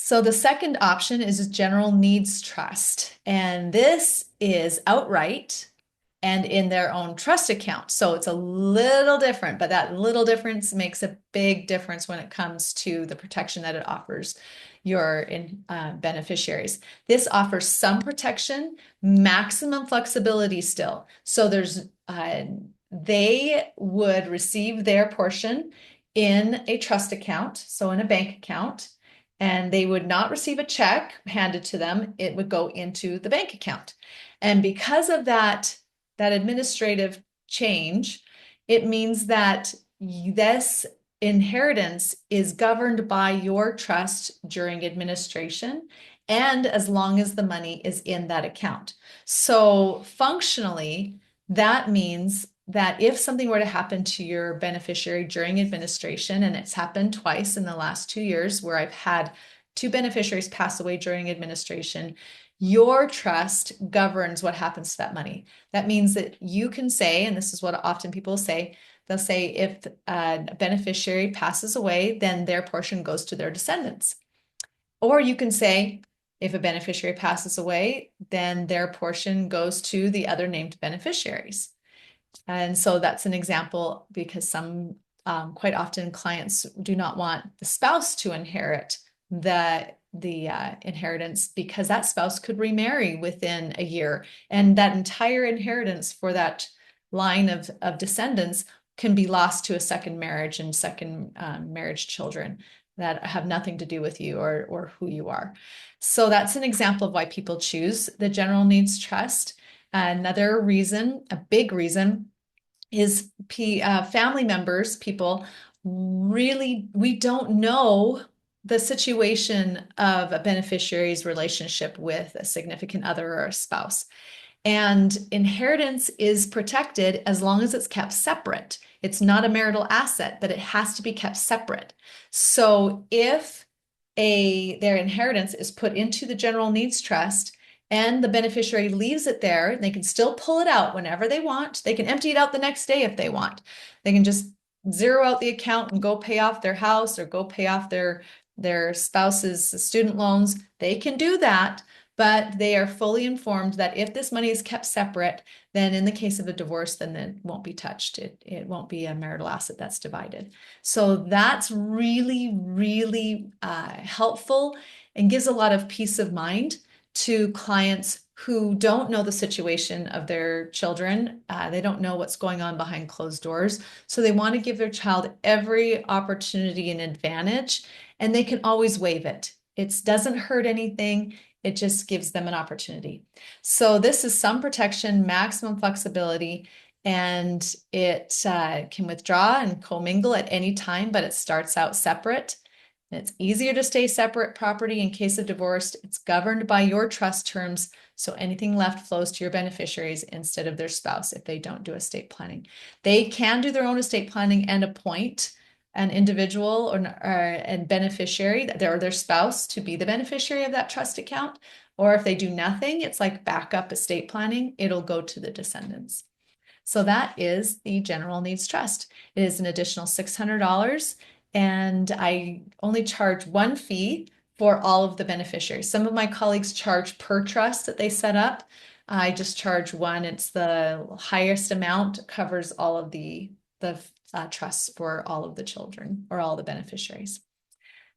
So the second option is a general needs trust, and this is outright and in their own trust account. So it's a little different, but that little difference makes a big difference when it comes to the protection that it offers your beneficiaries. This offers some protection, maximum flexibility still. So they would receive their portion in a trust account, so in a bank account, and they would not receive a check handed to them. It would go into the bank account. And because of that administrative change, it means that this inheritance is governed by your trust during administration and as long as the money is in that account. So functionally, that means that if something were to happen to your beneficiary during administration, and it's happened twice in the last 2 years where I've had two beneficiaries pass away during administration, your trust governs what happens to that money. That means that you can say, and this is what often people say, they'll say if a beneficiary passes away, then their portion goes to their descendants. Or you can say, if a beneficiary passes away, then their portion goes to the other named beneficiaries. And so that's an example because quite often clients do not want the spouse to inherit the inheritance because that spouse could remarry within a year, and that entire inheritance for that line of descendants can be lost to a second marriage and second marriage children that have nothing to do with you or who you are. So that's an example of why people choose the general needs trust. Another reason, a big reason, is family members, people really, we don't know the situation of a beneficiary's relationship with a significant other or a spouse. And inheritance is protected as long as it's kept separate. It's not a marital asset, but it has to be kept separate. So if their inheritance is put into the general needs trust and the beneficiary leaves it there, they can still pull it out whenever they want. They can empty it out the next day if they want. They can just zero out the account and go pay off their house or go pay off their spouse's student loans. They can do that, but they are fully informed that if this money is kept separate, then in the case of a divorce, then it won't be touched. It won't be a marital asset that's divided. So that's really, really helpful and gives a lot of peace of mind to clients who don't know the situation of their children. They don't know what's going on behind closed doors. So they want to give their child every opportunity and advantage, and they can always waive it. It doesn't hurt anything. It just gives them an opportunity. So this is some protection, maximum flexibility, and it can withdraw and commingle at any time, but it starts out separate. And it's easier to stay separate property in case of divorce. It's governed by your trust terms, so anything left flows to your beneficiaries instead of their spouse if they don't do estate planning. They can do their own estate planning and appoint an individual or a beneficiary, their spouse, to be the beneficiary of that trust account. Or if they do nothing, it's like backup estate planning. It'll go to the descendants. So that is the general needs trust. It is an additional $600, and I only charge one fee for all of the beneficiaries. Some of my colleagues charge per trust that they set up. I just charge one. It's the highest amount, covers all of the trusts for all of the children or all the beneficiaries.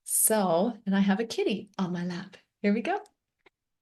So, and I have a kitty on my lap. Here we go.